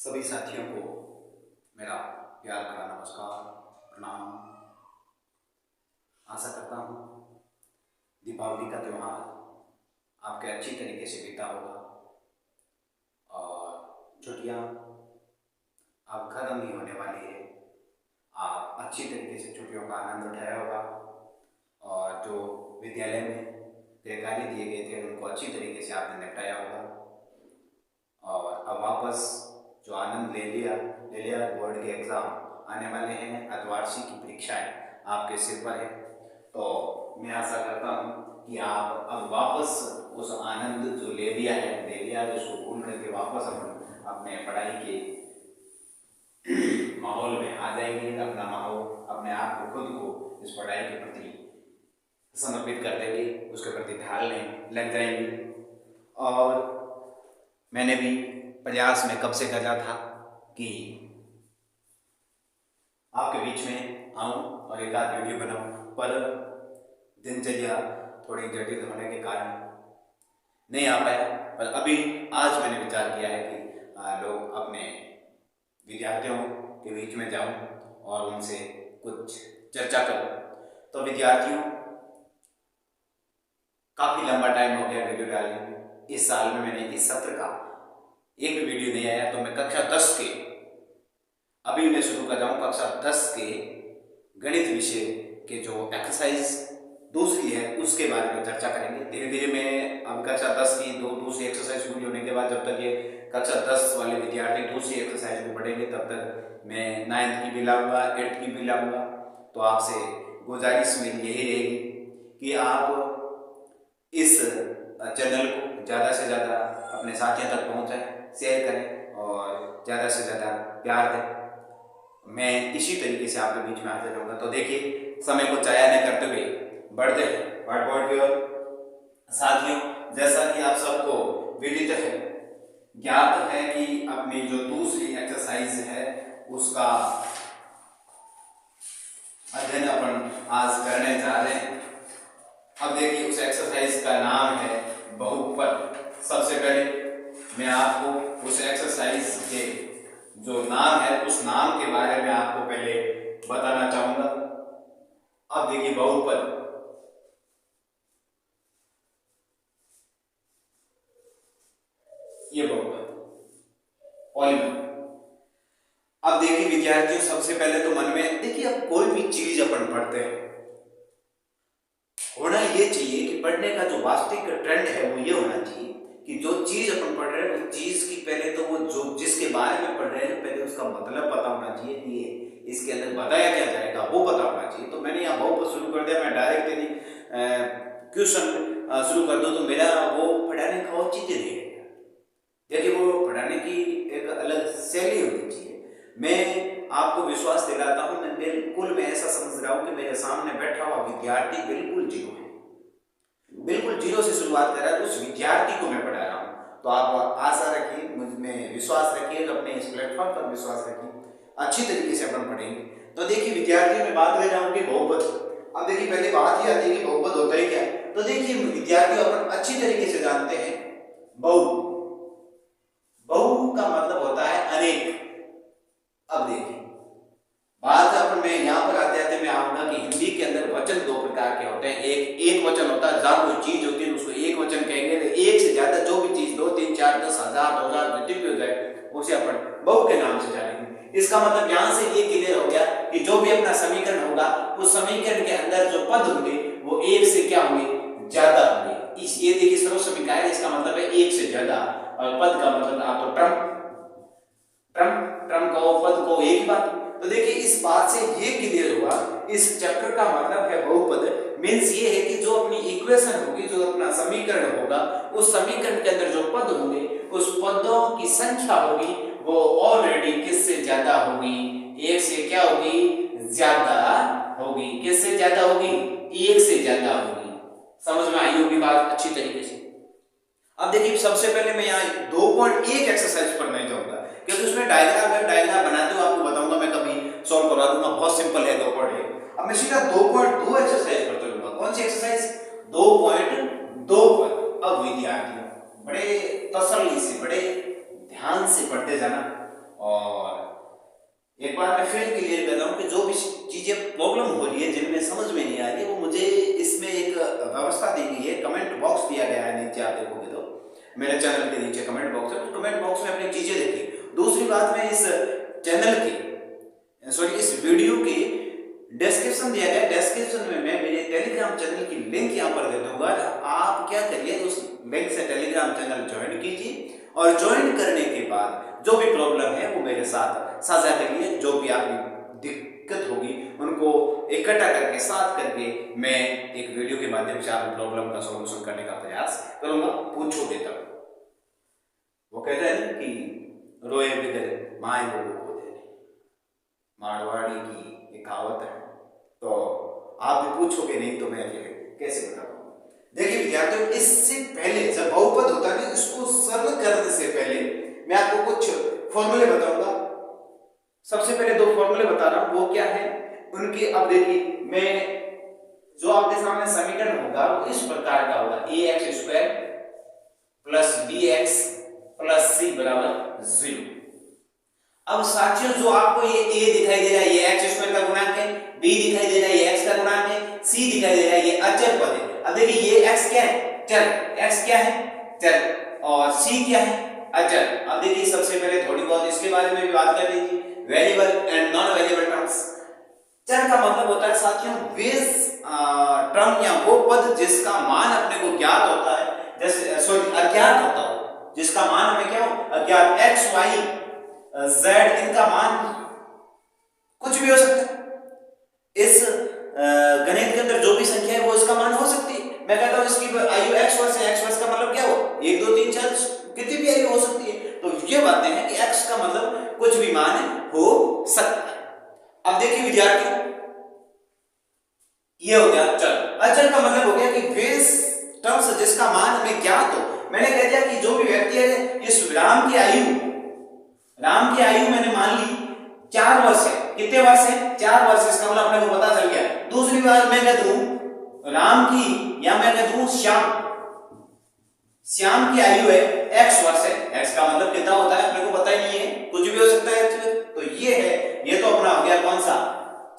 सभी साथियों को मेरा प्यार भरा नमस्कार, प्रणाम। आशा करता हूँ दीपावली का त्यौहार आपके अच्छी तरीके से बीता होगा और छुट्टियाँ अब खत्म ही होने वाली है। आप अच्छी तरीके से छुट्टियों का आनंद उठाया होगा और जो विद्यालय में गृह कार्य दिए गए थे उनको अच्छी तरीके से आपने निपटाया होगा और अब वापस जो आनंद ले लिया बोर्ड के एग्ज़ाम आने वाले हैं, अर्धवार्षिक की परीक्षाएं आपके सिर पर है। तो मैं आशा करता हूं कि आप अब वापस उस आनंद जो ले लिया उसको भूल करके वापस अपने पढ़ाई के माहौल में आ जाएंगे। अपना माहौल, अपने आप को, खुद को इस पढ़ाई के प्रति समर्पित कर देंगे, उसके प्रति ध्यान लग जाएंगे। और मैंने भी प्रयास में कब से कर रहा था कि आपके बीच में आऊं और एक आध वीडियो बनाऊं, पर दिनचर्या थोड़ी जटिल होने के कारण नहीं आ पाया। पर अभी आज मैंने विचार किया है कि लोग अपने विद्यार्थियों के बीच में जाऊं और उनसे कुछ चर्चा करूं। तो विद्यार्थियों, काफ़ी लंबा टाइम हो गया वीडियो डालने में। इस साल में मैंने इस सत्र का एक भी वीडियो नहीं आया, तो मैं कक्षा 10 के अभी मैं शुरू कर रहा हूँ। कक्षा 10 के गणित विषय के जो एक्सरसाइज दूसरी है उसके बारे में चर्चा करेंगे। धीरे धीरे मैं अब कक्षा 10 की दूसरी एक्सरसाइज पूरी होने के बाद, जब तक ये कक्षा 10 वाले विद्यार्थी दूसरी एक्सरसाइज को पढ़ेंगे तब तक मैं 9th की भी लाऊंगा, 8th की भी लाऊंगा। तो आपसे गुजारिश मेरी यही रहेगी कि आप इस चैनल को ज़्यादा से ज़्यादा अपने साथियों तक पहुँचाएं, शेयर करें और ज़्यादा से ज़्यादा प्यार दें। मैं इसी तरीके से आपके बीच में हाजिर रहूँगा। तो देखिए, समय को चाया न करते हुए बढ़ते हैं व्हाइट बोर्ड की ओर। साथियों, जैसा कि आप सबको विदित है, ज्ञात है कि अपनी जो दूसरी एक्सरसाइज है उसका अध्ययन अपन आज करने जा रहे हैं। अब देखिए, उस एक्सरसाइज का नाम है बहुपद। सबसे पहले मैं आपको उस एक्सरसाइज के जो नाम है उस नाम के बारे में आपको पहले बताना चाहूंगा। अब देखिए, बहुपद, ये बहुपद पॉलीमर। अब देखिए विद्यार्थियों, सबसे पहले तो मन में देखिए, अब कोई भी चीज अपन पढ़ते हैं, होना ये चाहिए कि पढ़ने का जो वास्तविक ट्रेंड है वो ये होना चाहिए कि जो चीज अपन पढ़ रहे हैं उस चीज की पहले तो वो जो जिसके बारे में पढ़ रहे हैं पहले उसका मतलब पता होना चाहिए कि ये इसके अंदर बताया क्या जाएगा वो पता होना चाहिए। तो मैंने यहाँ बहुपद शुरू कर दिया। मैं डायरेक्ट यदि क्वेश्चन शुरू कर दूं तो मेरा वो पढ़ाने का औचित्य नहीं है। देखिए, वो पढ़ाने की एक अलग शैली होनी चाहिए। मैं आपको विश्वास दिलाता हूं, मैं बिल्कुल मैं ऐसा समझ रहा हूं कि मेरे सामने बैठा हुआ विद्यार्थी बिल्कुल जीरो है, बिल्कुल जीरो से शुरुआत कर रहा है। उस विद्यार्थी को मैं पढ़ा रहा हूं। तो आप आशा रखिए, मुझ में विश्वास रखिए, अपने इस प्लेटफॉर्म पर विश्वास रखिए, अच्छी तरीके से अपन पढ़ेंगे। तो देखिए विद्यार्थियों, में बात कर रहा हूं कि बहुपद। अब देखिए, पहले बात ही आती है कि बहुपद होता ही क्या है। तो देखिए विद्यार्थी, अपन अच्छी तरीके से जानते हैं बहु का मतलब होता है अनेक। अब देखिए, बात अपन में यहाँ पर आते आते मैं आऊंगा कि हिंदी के अंदर वचन दो प्रकार के होते हैं। एक वचन होता है, जहां कोई चीज होती है उसको एक वचन कहेंगे। एक से ज्यादा जो भी चीज 2, 3, 4, 10, 1000, 2000 जितनी भी हो जाए उसे अपन बहु के नाम से जानेंगे। इसका मतलब यहाँ से ये क्लियर हो गया कि जो भी अपना समीकरण होगा उस समीकरण के अंदर जो पद होंगे वो एक से क्या होंगे, ज्यादा होंगे। ये देखिए, सर्व समीकरण है, इसका मतलब है एक से ज्यादा। और पद का मतलब आप तो ट्रम कहो, पद को, एक बात। तो देखिए, इस बात से ये क्लियर हुआ, इस चैप्टर का मतलब है बहुपद मींस ये है कि जो अपनी इक्वेशन होगी, जो अपना समीकरण होगा, उस समीकरण के अंदर जो पद होंगे उस पदों की संख्या होगी वो ऑलरेडी किससे ज्यादा होगी, एक से क्या होगी, ज्यादा होगी। किससे ज्यादा होगी, एक से ज्यादा होगी। समझ में आई होगी बात अच्छी तरीके से। अब देखिए, सबसे पहले मैं यहाँ 2.1 एक्सरसाइज पढ़ने जाऊंगा क्योंकि उसमें डायग्राम बनाते हुए आपको बताऊंगा, मैं कभी सॉल्व करवा दूंगा, बहुत सिंपल है 2.1। अब मैं सीधा 2.2 एक्सरसाइज पर चलूंगा। कौन सी एक्सरसाइज, 2.2 पर। अब विद्यार्थियों, बड़े तसल्ली से, बड़े ध्यान से पढ़ते जाना और एक बार मैं फिर क्लियर कर रहा हूँ कि जो भी चीजें प्रॉब्लम हो रही है, जिनमें समझ में नहीं आ रही है, वो मुझे इसमें एक व्यवस्था दी गई है, कमेंट बॉक्स दिया गया है नीचे, आप देखोगे तो मेरे चैनल के नीचे कमेंट बॉक्स है, तो कमेंट बॉक्स में अपनी चीजें देखिए। दूसरी बात, मैं इस चैनल की सॉरी इस वीडियो की डिस्क्रिप्शन दिया गया, डिस्क्रिप्शन में मैं मेरे टेलीग्राम चैनल की लिंक यहाँ पर दे दूंगा। आप क्या करिए, उस लिंक से टेलीग्राम चैनल ज्वाइन कीजिए और ज्वाइन करने के बाद जो भी प्रॉब्लम है वो मेरे साथ साझा करिए। जो भी आपकी दिक्कत होगी उनको इकट्ठा करके साथ करके मैं एक वीडियो के माध्यम से आपकी प्रॉब्लम का सॉल्यूशन करने का प्रयास करूंगा। पूछोगे तब। वो कहते हैं कि रोए बिगर माए लोगों को दे, मारवाड़ी की एक कहावत है, तो आप भी पूछोगे नहीं तो मैं फिर कैसे बताऊंगा। देखिए विद्यार्थियों, इससे पहले जब बहुपद होता है इसको सरल करने से पहले मैं आपको कुछ फॉर्मूले बताऊंगा। सबसे पहले दो फॉर्मूले बता रहा हूं, वो क्या है उनके। अब देखिए, मैं जो आपके सामने समीकरण होगा वो इस प्रकार का होगा, ax² plus bx plus c बराबर 0। अब साथियों, जो आपको ये a दिखाई दे रहा है ये x² का गुणांक है, b दिखाई दे रहा है ये x का गुणांक है, c दिखाई दे रहा है ये अचर पद है। अब देखिए ये x क्या है, चर, x क्या है, चर, और c क्या है, अचर। अब देखिए सबसे पहले थोड़ी बहुत इसके बारे में भी बात कर लीजिए, variable and non variable terms. चर का मतलब होता है साथियों वेज टर्म या वो पद जिसका मान अपने को ज्ञात होता है, जैसे सॉरी अज्ञात होता हो, जिसका मान हमें क्या हो, अज्ञात। x y z इनका मान कुछ भी हो सकता है। इस गणित के अंदर जो भी संख्या है वो इसका मान हो सकती है। मैं कहता हूं इसकी आयु x वर्ष है, x वर्ष का मतलब क्या हो, 1 2 3 4 कितनी भी आयु हो सकती है। तो ये बातें हैं कि x का मतलब कुछ भी मान हो सकता है। अब देखिए विद्यार्थियों, ये हो गया चर। अचर का मतलब हो गया कि बेस टर्म्स जिसका मान हमें ज्ञात हो। मैंने कह दिया कि जो भी व्यक्ति है, इस राम की आयु मैंने मान ली 4 वर्ष है। कितने वर्ष है, 4 वर्ष। इसका मतलब अपने को पता चल गया। दूसरी बात मैं कह दूं राम की, या मैं कह दूं श्याम की आयु है x वर्ष है। x का मतलब कितना होता है अपने को पता ही नहीं है, कुछ भी हो सकता है। तो ये है, ये तो अपना हो गया कौन सा,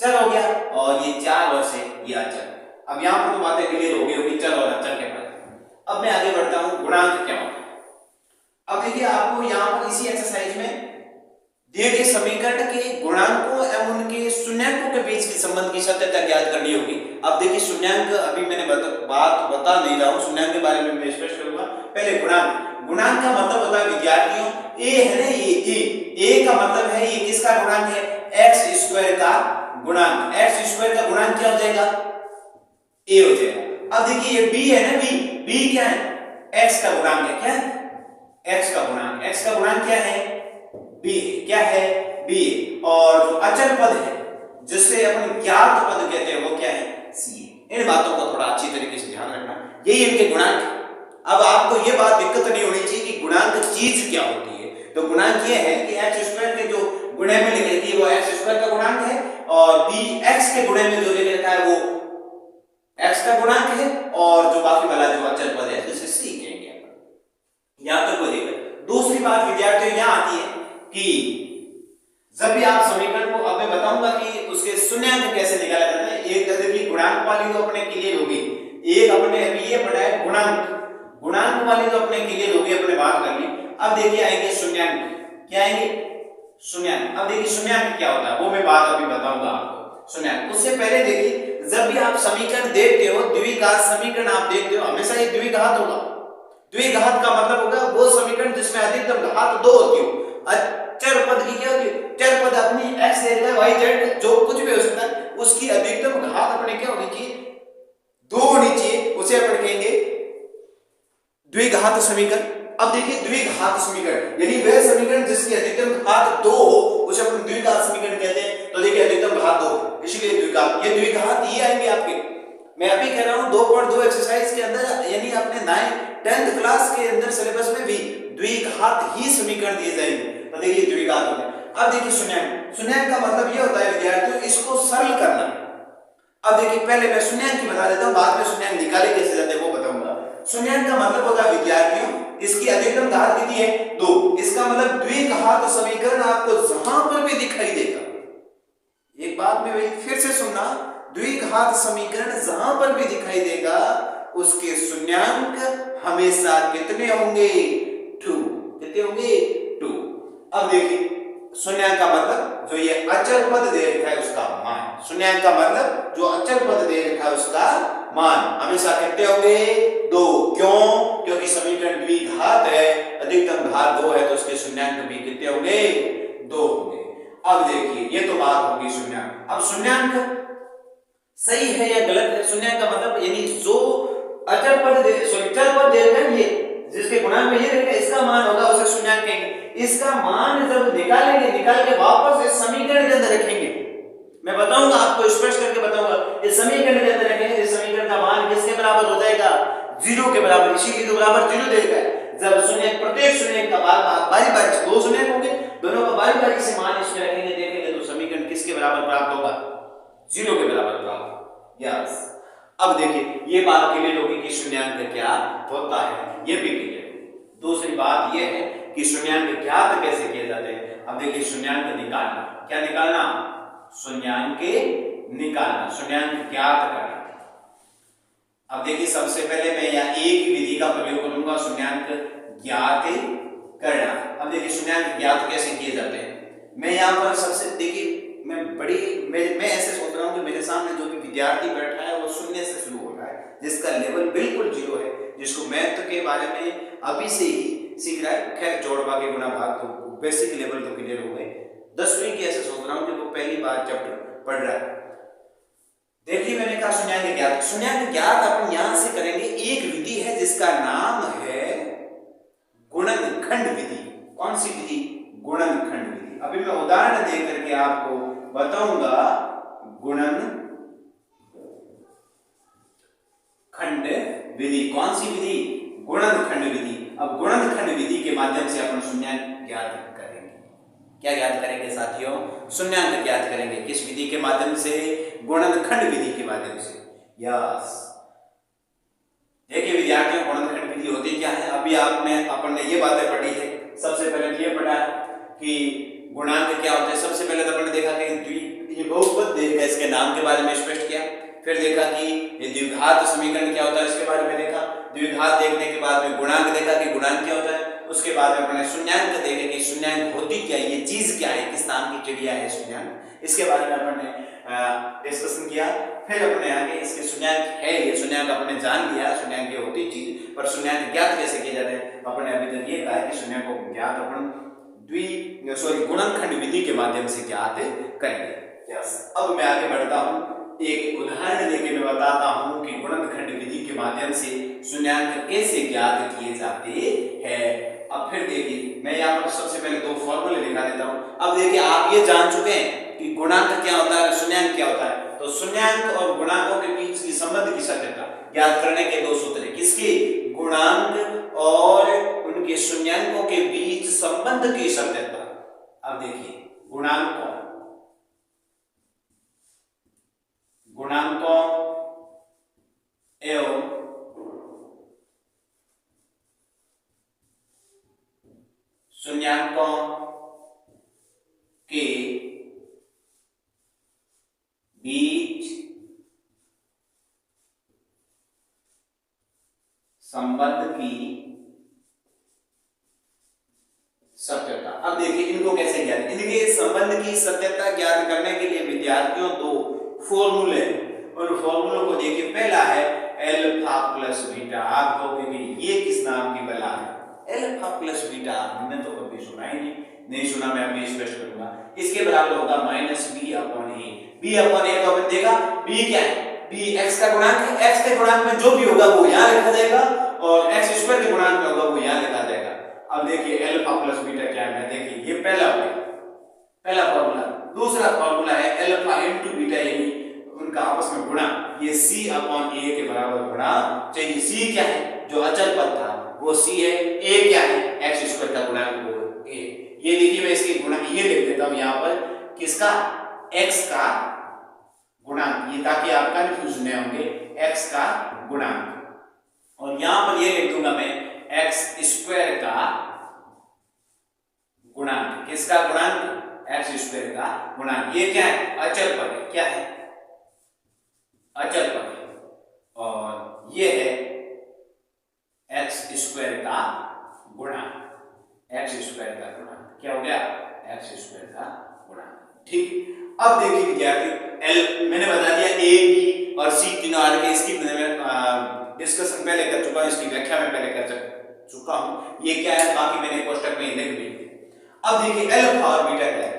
चर हो गया, और ये 4 वर्ष है ये अचर। अब यहां पर तो बातें क्लियर हो गई होगी चर और अचर के बारे में। अब मैं आगे बढ़ता हूं, गुणांक क्या होता है। अब देखिए आपको यहां पर इसी एक्सरसाइज में दिए गए समीकरण के गुणांकों एवं उनके शून्यांकों के बीच के संबंध की सत्यता ज्ञात करनी होगी। अब देखिए शून्याङ्क अभी मैंने बात बता नहीं रहा हूं, शून्याङ्क के बारे में मैं स्पष्ट करूंगा। पहले गुणांक का मतलब होता है विद्यार्थियों, ए है ना, ये ए का मतलब है ये किसका गुणांक है, x² का गुणांक। x² का गुणांक क्या हो जाएगा, ए हो जाएगा। अब देखिए ये b है ना, b क्या है, x का गुणांक है। क्या है, x का गुणांक। x का गुणांक क्या है, b। क्या है, b। और जो अचर पद है जिससे अपन ज्ञात पद कहते हैं वो क्या है, c। इन बातों को थोड़ा अच्छी तरीके से ध्यान रखना, यही इनके गुणांक। अब आपको ये बात दिक्कत नहीं होनी चाहिए कि गुणांक चीज क्या होती है। तो गुणांक ये है कि x² के जो गुणे में लिखी थी वो x² का गुणांक है, और b x के गुणे में जो लिख रखा है वो x का गुणांक है, और जो बाकी वाला जो अचर पद है जिसे c कहेंगे। यहां तक कोई दिक्कत। दूसरी बात विद्यार्थियों यहां आती है कि जब भी आप समीकरण को, अब मैं बताऊंगा कि उसके शून्याङ्क कैसे निकाला जाता है। एक देखिए गुणांक वाली तो अपने क्लियर होगी, एक अपने अभी ये पढ़ा है गुणांक वाली तो अपने क्लियर होगी, अपने बात कर ली। अब देखिए आएंगे शून्याङ्क। क्या आएंगे, शून्याङ्क। अब देखिए शून्याङ्क क्या होता है वो मैं बात अभी बताऊंगा आपको। शून्याङ्क उससे पहले देखिए, जब भी आप समीकरण देखते हो, द्विघात समीकरण आप देखते हो, हमेशा ये द्विघात होगा। द्विघात का मतलब होगा वो समीकरण जिसमें अधिकतम घात 2 होती हो। चर पद की क्या होती है, चर पद अपनी x y z जो कुछ भी हो सकता है उसकी अधिकतम घात अपने क्या होनी चाहिए, 2 होनी चाहिए। उसे अपन कहेंगे द्विघात समीकरण। अब देखिए द्विघात समीकरण यानी वह समीकरण जिसकी अधिकतम घात 2 हो उसे अपन द्विघात समीकरण कहते हैं। तो देखिए अधिकतम घात 2, इसलिए द्विघात। ये द्विघात ये आएंगे आपके, मैं अभी कह रहा हूं 2.2 एक्सरसाइज के अंदर, यानी अपने 10th क्लास के अंदर सिलेबस में भी द्विघात ही समीकरण दिए जाएंगे। तो देखिए द्विघात हो गया। अब देखिए शून्याङ्क का मतलब ये होता है विद्यार्थियों इसको सरल करना। अब देखिए पहले मैं शून्याङ्क की बता देता हूं, बाद में शून्याङ्क निकाले कैसे जाते हैं वो बताऊंगा। शून्याङ्क का मतलब होता है विद्यार्थियों, इसकी अधिकतम घात कितनी है 2। इसका मतलब द्विघात समीकरण आपको जहां पर भी दिखाई देगा, एक बात में फिर से सुनना, द्विघात समीकरण जहां पर भी दिखाई देगा उसके शून्याङ्क हमेशा कितने होंगे 2। कितने होंगे 2। अब देखिए शून्याङ्क का मतलब जो ये अचल पद दे रखा है उसका मान, शून्याङ्क का मतलब जो अचल पद दे रखा है उसका मान हमेशा कितने होंगे 2। क्यों? क्योंकि समीकरण द्विघात है, अधिकतम घात 2 है तो उसके शून्याङ्क भी कितने होंगे 2 होंगे। अब देखिए ये तो बात होगी शून्याङ्क। अब शून्याङ्क सही है या गलत है? शून्याङ्क का मतलब यानी जो अचल पद दे रखा है ये, जिसके गुणांक में ये रहेगा इसका मान होगा उसे शून्याङ्क कहेंगे। इसका मान जब निकालेंगे, निकाल के वापस इस समीकरण के अंदर रखेंगे, मैं बताऊंगा आपको, स्पष्ट करके बताऊंगा, इस समीकरण के अंदर रखेंगे, इस समीकरण का मान किसके बराबर हो जाएगा 0 के बराबर, इसीलिए तो बराबर 0 दे रखा है। जब शून्य प्रत्येक शून्य का बारी बारी से 2 शून्य होंगे, दोनों का बारी बारी से मान इसमें रखेंगे, देखेंगे तो समीकरण किसके बराबर प्राप्त होगा 0 के बराबर प्राप्त। यस, अब देखिए ये बात क्लियर होगी कि शून्याङ्क क्या होता है, ये भी क्लियर। दूसरी बात ये है कि शून्याङ्क ज्ञात कैसे किए जाते हैं। अब देखिए शून्याङ्क निकालना, क्या निकालना? शून्याङ्क निकालना, शून्याङ्क ज्ञात करना। अब देखिए सबसे पहले मैं यहाँ एक ही विधि का प्रयोग करूंगा, शून्याङ्क ज्ञात करना। अब देखिए शून्याङ्क ज्ञात कैसे किए जाते हैं। मैं यहाँ पर सबसे देखिए मैं ऐसे सोच रहा हूँ कि मेरे सामने जो भी विद्यार्थी बैठा है वो शून्य से शुरू हो रहा है, जिसका लेवल बिल्कुल 0 है, जिसको मैथ के बारे में अभी से ही सीख रहा है। खैर जोड़ भाग गुणा भाग तो बेसिक लेवल तो क्लियर हो गए, 10वीं की ऐसे सोच रहा हूँ कि वो पहली बार चैप्टर पढ़ रहा है। देखिए मैंने कहा शून्याङ्क ज्ञात, शून्याङ्क ज्ञात अपन यहां से करेंगे। एक विधि है जिसका नाम है गुणनखंड विधि। कौन सी विधि? गुणनखंड विधि। अभी मैं उदाहरण दे करके आपको बताऊंगा गुणनखंड विधि। कौन सी विधि? गुणनखंड विधि। अब गुणनखंड विधि के माध्यम से अपन शून्याङ्क ज्ञात करेंगे। क्या ज्ञात करेंगे साथियों? शून्याङ्क ज्ञात करेंगे। किस विधि के माध्यम से? गुणनखंड विधि के माध्यम से। यस, देखिए विद्यार्थियों गुणनखंड विधि होती क्या है? अभी अपन ने ये बातें पढ़ी है। सबसे पहले ये पढ़ा कि गुणांक क्या होता है। सबसे पहले तो अपन ने देखा कि ये बहुपद देखा, इसके नाम के बारे में स्पष्ट किया। फिर देखा कि ये द्विघात समीकरण क्या होता है, इसके बारे में देखा। द्विघात देखने के बाद में गुणांक देखा कि गुणांक क्या होता है। उसके बाद में अपने शून्याङ्क देखे कि शून्याङ्क होती क्या है, ये चीज क्या है, किस नाम की चिड़िया है शून्याङ्क, इसके बारे में अपन ने डिस्कशन किया। फिर अपने आगे इसके शून्याङ्क है, ये शून्याङ्क अपने जान लिया, शून्याङ्क ये होती चीज, पर शून्याङ्क ज्ञात कैसे किए जाते हैं अपने अभी तक ये कहा है कि शून्याङ्क को ज्ञात अपन गुणनखंड विधि के माध्यम से ज्ञात करेंगे। यस, अब मैं आगे बढ़ता हूँ, एक उदाहरण देके मैं बताता हूँ कि गुणनखंड विधि के माध्यम से शून्याङ्क कैसे ज्ञात किए जाते हैं। अब फिर देखिए मैं यहाँ पर सबसे पहले 2 फॉर्मूले लिखा देता हूँ। अब देखिए आप ये जान चुके हैं कि गुणांक क्या होता है, शून्याङ्क क्या होता है। तो शून्याङ्क और गुणांकों के बीच की संबंध की सत्यता ज्ञात करने के 2 सूत्र हैं। किसकी? गुणांक और उनके शून्याङ्कों के बीच संबंध की सत्यता। अब देखिए गुणांकों एवं शून्याङ्कों के बीच संबंध की सत्यता। अब देखिए इनको कैसे ज्ञात, इनके संबंध की सत्यता ज्ञात करने के लिए विद्यार्थियों 2 फॉर्मूले, उन फॉर्मूलों को देखिए। पहला है अल्फा प्लस बीटा। आप कहोगे कि ये किस नाम की बला है? अल्फा प्लस बीटा हमने तो कभी सुना ही नहीं सुना, मैं अभी स्पष्ट करूंगा। इसके बराबर होगा -b/a। b/a तो हमने देखा b क्या है? b x का गुणांक है। x के गुणांक में जो भी होगा वो यहाँ लिखा जाएगा और x² के गुणांक में होगा वो यहाँ लिखा जाएगा। अब देखिए अल्फा प्लस बीटा क्या है, देखिए ये पहला हो गया, पहला फॉर्मूला। दूसरा फॉर्मूला है अल्फा * बीटा, यानी उनका आपस में गुणा। ये c/a के बराबर गुणा चाहिए। c क्या है? जो अचल पद था वो c है। a क्या है? x² का गुणांक वो a। ये देखिए मैं इसकी गुणा ये लिख देता हूं यहाँ पर, किसका? x का गुणांक, ये ताकि आप कंफ्यूज न होंगे। x का गुणांक और यहां पर ये लिख दूंगा मैं एक्स स्क्वायर का गुणांक। किसका गुणांक? एक्स स्क्वायर का गुणांक। ये क्या है? अचल पद है। क्या है? अचल पद है। और ये है एक्स स्क्वायर का गुणांक। एक्स स्क्वायर का गुणांक क्या हो गया? एक्स स्क्वायर का गुणांक। ठीक। अब देखिए विद्यार्थी, एल मैंने बता दिया ए बी और सी तीनों आर के, इसकी डिस्कशन पहले कर चुका हूं, इसकी व्याख्या में पहले कर चुका हूं। ये क्या है बाकी मैंने कोष्टक में लिख दी। अब देखिए अल्फा और बीटा क्या है।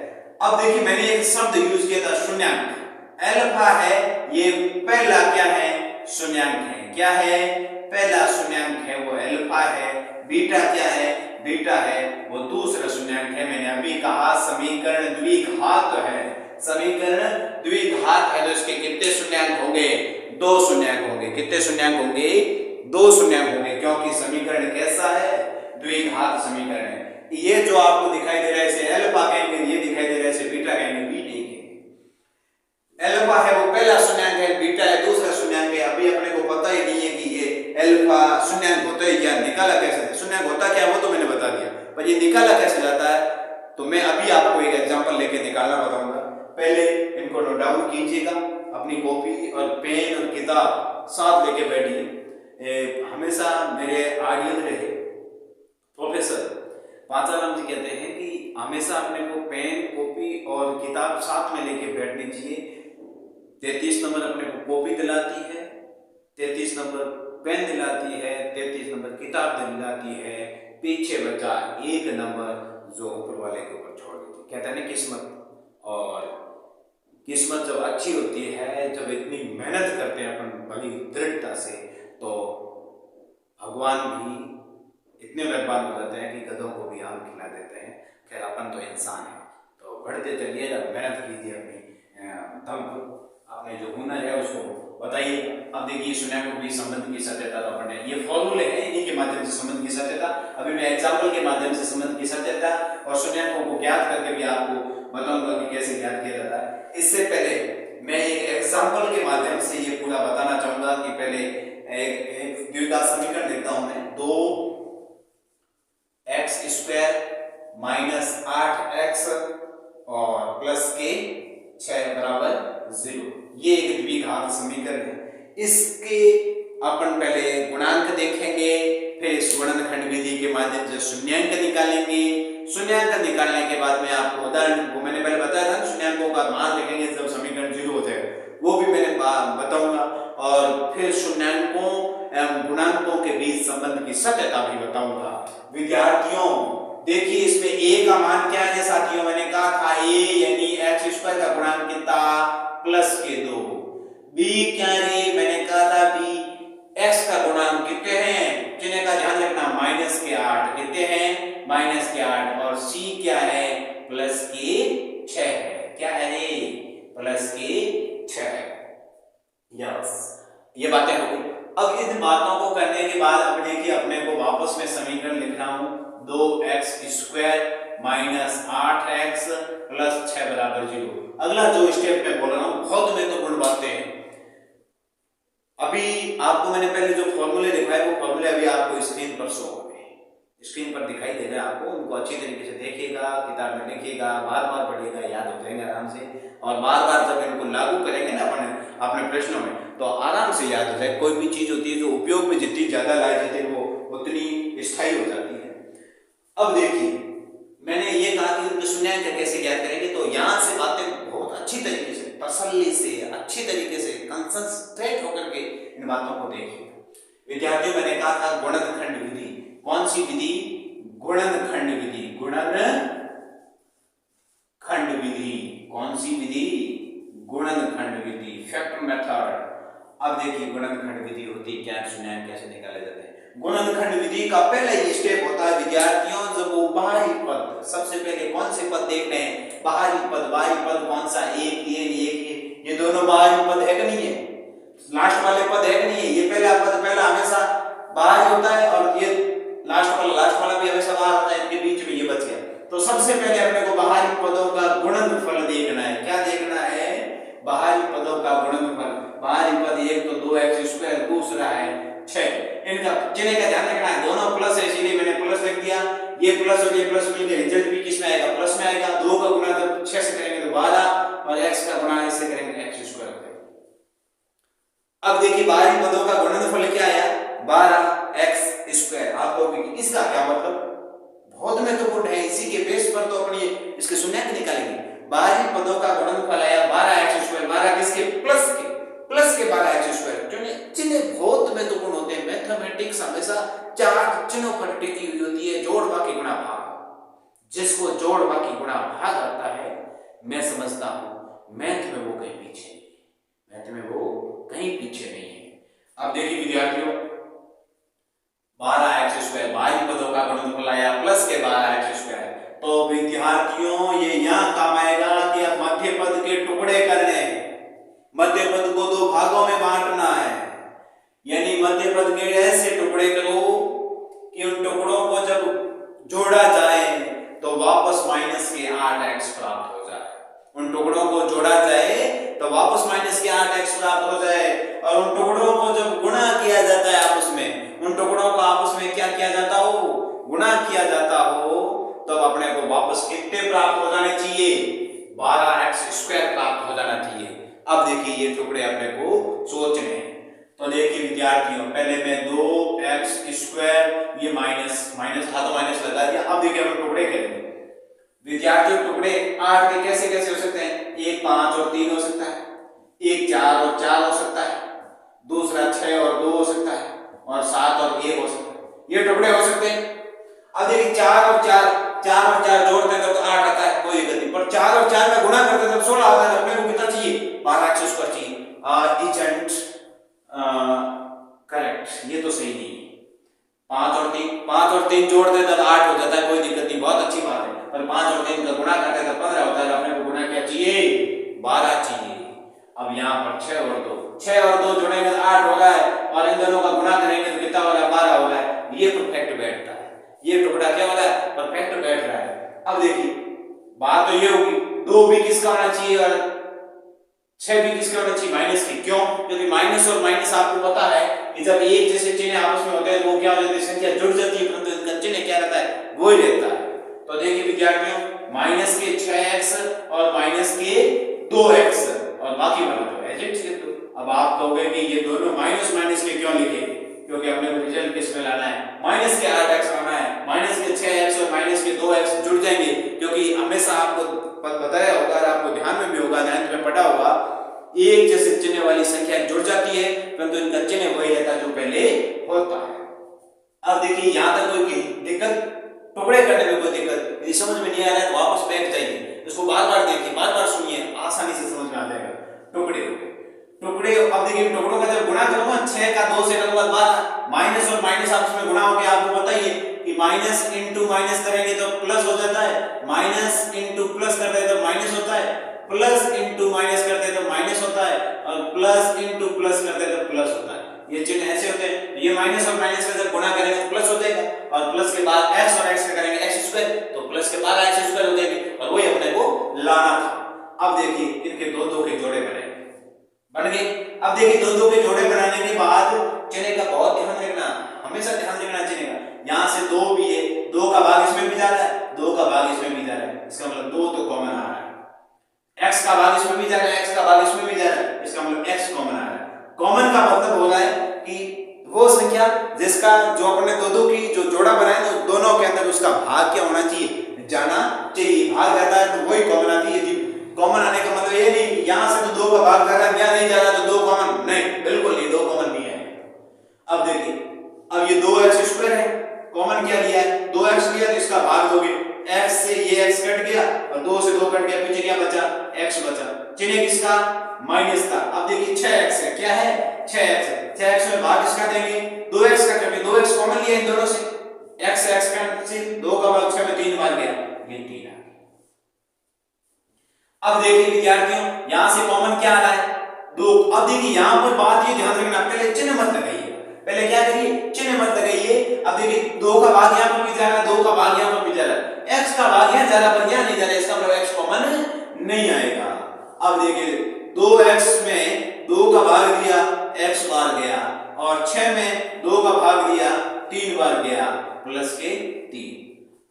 अब देखिए मैंने एक शब्द यूज किया था शून्याङ्क। अल्फा है, ये पहला क्या है? शून्याङ्क है। क्या है? पहला शून्याङ्क है, वो अल्फा है। बीटा क्या है? बीटा है, वो दूसरा शून्याङ्क है। मैंने अभी कहा समीकरण द्विघात है। समीकरण द्विघात है तो इसके कितने शून्याङ्क होंगे? दो शून्याङ्क होंगे। कितने शून्याङ्क होंगे? दो शून्याङ्क होंगे, क्योंकि समीकरण कैसा है? द्विघात समीकरण है। ये जो आपको दिखाई दे रहा है इसे अल्फा कहेंगे, ये दिखाई दे रहा है इसे बीटा कहेंगे, बी नहीं कहेंगे। अल्फा है वो पहला शून्याङ्क है, बीटा है दूसरा शून्याङ्क है। अभी अपने को पता ही नहीं है कि ये अल्फा शून्याङ्क होता है या निकाला कैसे? शून्याङ्क होता क्या है वो तो मैंने बता दिया, पर ये निकाला कैसे जाता है तो मैं अभी आपको एक एग्जांपल लेके निकालना बताऊंगा। पहले इनको नोट डाउन कीजिएगा, अपनी कॉपी और पेन और किताब साथ लेके बैठिए। हमेशा मेरे आइडियल रहे प्रोफेसर पांचाराम जी कहते हैं कि हमेशा अपने को पेन कॉपी और किताब साथ में लेके बैठनी चाहिए। 33 नंबर अपने को कॉपी दिलाती है, 33 नंबर पेन दिलाती है, 33 नंबर किताब दिलाती है, पीछे बचा 1 नंबर जो ऊपर वाले के ऊपर छोड़ देती। कहते हैं ना किस्मत। और किस्मत जब अच्छी होती है, जब इतनी मेहनत करते हैं अपन बड़ी दृढ़ता से, तो भगवान भी इतने मेहरबान हो जाते हैं कि गधों को भी आम खिला देते हैं। खैर अपन तो इंसान है, तो बढ़ते चलिए, मेहनत कीजिए, अपनी दम को, अपने जो हुनर है उसको बताइए। अब देखिए शून्याङ्कों की संबंध की सत्यता तो अपन ये फॉर्मूले हैं, इन्हीं के माध्यम से संबंध की सत्यता। अभी मैं एग्जाम्पल के माध्यम से संबंध की सत्यता और शून्याङ्कों को ज्ञात करके भी आपको बताऊंगा कि कैसे ज्ञात किया जाता है। इससे पहले मैं एक एग्जाम्पल के माध्यम से ये पूरा बताना चाहूंगा कि पहले एक द्विघात समीकरण देखता हूं मैं। 2x² माइनस 8x और प्लस के 6 बराबर 0, ये एक द्विघात समीकरण है। इसके अपन पहले गुणांक देखेंगे, फिर इस गुणनखंड विधि के माध्यम से शून्याङ्क निकालेंगे। शून्याङ्क निकालने के बाद में आपको उदाहरण को मैंने पहले बताया था, शून्याङ्कों का मान लिखेंगे जब समीकरण 0 हो जाएगा, वो भी मैंने बताऊंगा। और फिर शून्याङ्कों एवं गुणांकों के बीच संबंध की सत्यता भी बताऊंगा। विद्यार्थियों देखिए इसमें a का मान क्या है साथियों? मैंने कहा था a यानी x² का गुणांक कितना? प्लस के 2। b क्या रे? मैंने कहा था b x का गुणांक कितने हैं? चिन्ह का ध्यान रखना, माइनस के 8। कितने हैं? माइनस के 8। और c क्या है? प्लस के 6 है। क्या है रे? प्लस के 6। यस, ये बातें हो गई। अब इन बातों को करने के बाद अब देखिए अपने को वापस में समीकरण लिखना हूं। 2x² माइनस 8x प्लस 6 बराबर 0। अगला जो स्टेप मैं बोल रहा हूं बहुत महत्वपूर्ण बातें हैं। अभी आपको मैंने पहले जो फॉर्मूले दिखाए वो फॉर्मूले अभी आपको स्क्रीन पर शो हो गए, स्क्रीन पर दिखाई दे रहा है आपको। उनको अच्छी तरीके से देखिएगा, किताब में लिखिएगा, बार बार पढ़िएगा, याद हो जाएंगे आराम से। और बार बार जब इनको लागू करेंगे ना अपने प्रश्नों में तो आराम से याद हो जाए। कोई भी चीज होती है जो उपयोग में जितनी ज्यादा लाई जाती है वो उतनी स्थायी हो जाती है। अब देखिए मैंने ये कहा कि उनके शून्याङ्क कैसे ज्ञात करेंगे, तो यहाँ से बातें बहुत अच्छी तरीके से, तसल्ली से, अच्छी तरीके से कंसंट्रेट होकर के इन बातों को देखिए। विद्यार्थियों मैंने कहा था गुणनखंड विधि। कौन सी विधि? गुणनखंड विधि। गुणनखंड विधि। कौन सी विधि? गुणनखंड विधि, फैक्टर मेथड। अब देखिए गुणनखंड विधि होती क्या, शून्याङ्क कैसे निकाले जाते हैं। गुणनखंड विधि का पहला ये स्टेप होता है विद्यार्थियों, जब वो बाहरी पद, सबसे पहले कौन से पद देखने हैं? बाहरी पद। बाहरी पद कौन सा? एक ये दोनों बाहरी पद है कि नहीं है? लास्ट वाले पद है कि नहीं है? ये पहला पद पहला हमेशा बाहरी होता है और ये लास्ट वाला भी हमेशा बाहर होता है, इनके बीच में ये बच गया। तो सबसे पहले अपने को बाहरी पदों का गुणनफल देखना है। क्या देखना है? बाहरी पदों का गुणनफल। बाहरी पद एक तो 2x², दूसरा है 6। इनका चिन्ह का ध्यान रखना है, दोनों प्लस है इसीलिए मैंने प्लस लिख दिया। ये प्लस और ये प्लस मिलकर रिजल्ट भी किस में आएगा, प्लस में आएगा। 2 का गुणा जब 6 से करेंगे तो 12 और x का गुणा इससे करेंगे x स्क्वायर। अब देखिए बाहरी पदों का गुणनफल क्या आया, 12x स्क्वायर। आप कहोगे इसका क्या मतलब, बहुत महत्वपूर्ण है, इसी के बेस पर तो अपनी इसके शून्य निकालेंगे। बाहरी पदों का गुणनफल आया 12x स्क्वायर, 12 किसके, प्लस के 12x स्क्वायर। चिन्ह बहुत महत्वपूर्ण होते हैं, मैथमेटिक्स हमेशा 4 चिन्हों पर टिकी हुई होती है, जोड़ बाकी गुणा भाग। जिसको जोड़ बाकी गुणा भाग आता है, मैं समझता हूं मैथ में वो कहीं पीछे नहीं है, मैथ में वो कहीं पीछे नहीं है। अब देखिए विद्यार्थियों 12x स्क्वायर बाहरी पदों का गुणनफल आया प्लस के 12x स्क्वायर। तो विद्यार्थियों ये यहां काम आएगा कि अब मध्य पद के टुकड़े करने हैं, मध्य पद को 2 भागों में बांटना है, यानी मध्य पद के ऐसे टुकड़े करो कि उन टुकड़ों को जब जोड़ा जाए तो वापस माइनस के 8x प्राप्त हो जाए। उन टुकड़ों को जोड़ा जाए तो वापस माइनस के 8x प्राप्त हो जाए। और उन टुकड़ों को जब गुणा किया जाता है आपस में, उन टुकड़ों को आपस में क्या किया जाता हो, गुणा किया जाता हो, तब अपने को वापस कितने प्राप्त हो जाने चाहिए, 12x स्क्वायर प्राप्त हो जाना चाहिए। अब देखिए ये टुकड़े अपने को सोचने हैं। तो देखिए विद्यार्थियों पहले मैं 2x स्क्वायर, ये माइनस था तो माइनस लगा दिया। अब देखिए हम टुकड़े करेंगे विद्यार्थियों, टुकड़े 8 के कैसे कैसे हो सकते हैं, एक 5 और 3 हो सकता है, एक 4 और 4 हो सकता है, दूसरा 6 और 2 हो सकता है, और 7 और 1 हो सकता है। ये टुकड़े हो सकते हैं। अब देखिए 4 और 4 जोड़ते हैं तो 8 आता है, कोई दिक्कत नहीं, पर 4 और 4 में गुणा करते हैं तब 16 आता है। अपने को कितना चाहिए, 12x स्क्वायर चाहिए। इजंट करेक्ट, ये तो सही नहीं है। 5 और 3 जोड़ते हैं तब 8 हो जाता है, कोई दिक्कत नहीं, बहुत अच्छी बात है। पर 5 और 3 का गुणा करते हैं तब 15 होता है। अपने को गुणा क्या चाहिए, 12 चाहिए। अब यहाँ पर 6 और 2 जोड़ेंगे तो 8 होगा, और इन दोनों का गुणा करेंगे तो कितना होगा, 12 होगा। ये परफेक्ट बैठता है, ये टुकड़ा क्या हो रहा है, परफेक्ट बैठ रहा है। अब देखिए बात तो ये होगी 2 भी किसका होना चाहिए और 6 भी किसका होना चाहिए, माइनस की। क्यों, क्योंकि माइनस और माइनस आपको पता है कि जब एक जैसे चिन्ह आपस में होते हैं वो क्या हो जाती है, संख्या जुड़ जाती है, परंतु इनका चिन्ह क्या रहता है, वो ही रहता है। तो देखिए विद्यार्थियों माइनस के 6x और माइनस के 2x और बाकी वाला तो एजेंट्स लिख दो। अब आप कहोगे कि ये दोनों माइनस माइनस के क्यों लिखे, क्योंकि अपने को रिजल्ट किस में लाना है, माइनस के 8x लाना है। माइनस के 6x और माइनस के 2x जुड़ जाएंगे, क्योंकि हमेशा आपको बताया होगा और आपको ध्यान में भी होगा, ध्यान में पढ़ा होगा, एक जैसे चिन्ह वाली संख्या जुड़ जाती है, परंतु इनका चिन्ह वही रहता है जो पहले होता है। अब देखिए यहां तक कोई दिक्कत, टुकड़े करने में कोई दिक्कत यदि समझ में नहीं आ रहा है तो वापस बैठ जाइए, इसको बार-बार देखिए, बार-बार सुनिए, आसानी से समझ में आ जाएगा। टुकड़े अब देखिए टुकड़ों का जब गुणा करूंगा 6 का 2 से करूंगा 12, माइनस और माइनस आपस में गुणा हो गया। आपको बताइए कि माइनस इंटू माइनस करेंगे तो प्लस हो जाता है, माइनस इंटू प्लस करते हैं तो माइनस होता है, प्लस इंटू माइनस करते हैं तो माइनस होता है, और प्लस इंटू प्लस करते हैं तो प्लस होता है। ये चिन्ह ऐसे होते हैं। ये माइनस और माइनस का जब गुणा करेंगे तो प्लस हो जाएगा, और प्लस के बाद x और x का करेंगे x स्क्वायर तो प्लस के बाद x स्क्वायर हो जाएगी, और वही अपने को लाना था। अब देखिए इनके दो के जोड़े बन गए। अब देखिए दो के जोड़े बनाने के बाद चिन्ह का बहुत ध्यान रखना, हमेशा ध्यान रखना चिन्ह का। यहां से 2 भी है, 2 का भाग इसमें भी जा रहा है, 2 का भाग इसमें भी जा रहा है, इसका मतलब 2 तो कॉमन आ रहा है। x का भाग इसमें भी जा रहा है, x का भाग इसमें भी जा रहा है, इसका मतलब x कॉमन आ रहा है। कॉमन का मतलब हो रहा है कि वो संख्या जिसका जो अपने दो की जो जोड़ा बनाए तो दोनों के अंदर उसका भाग क्या होना चाहिए, जाना चाहिए। भाग जाता है तो वही कॉमन आती है। कॉमन आने का मतलब ये नहीं यहां से तो 2 का भाग जा रहा है, यहां नहीं जा रहा तो 2 कॉमन नहीं, बिल्कुल नहीं, 2 कॉमन नहीं है। अब देखिए अब ये 2x स्क्वायर है, कॉमन क्या लिया है, 2x लिया तो इसका भाग दोगे, x से ये x कट गया और 2 से 2 कट गया, पीछे क्या बचा, x बचा। चिन्ह किसका, माइनस था। अब देखिए 6x है, क्या है 6x है, 6x में भाग किसका देंगे, 2x का, क्योंकि 2x कॉमन लिया इन दोनों से, x से x कैंसिल, 2 का भाग 6 में 3 बार गया, ये 3 आ गया। अब देखिए विद्यार्थियों यहां से कॉमन क्या आ रहा है, 2। अब देखिए यहां पर बात ये ध्यान रखना, पहले चिन्ह मत लगाइए, पहले क्या करिए, चिन्ह मत लगाइए। अब देखिए 2 का भाग यहां पर भी जा रहा है, 2 का भाग यहां पर भी जा रहा है, x का भाग यहां जा रहा है पर यहां नहीं जा रहा है, इसका मतलब x कॉमन नहीं आएगा। अब देखिए 2x में 2 का भाग दिया, x बार गया, और 6 में 2 का भाग दिया 3 बार गया प्लस के 3।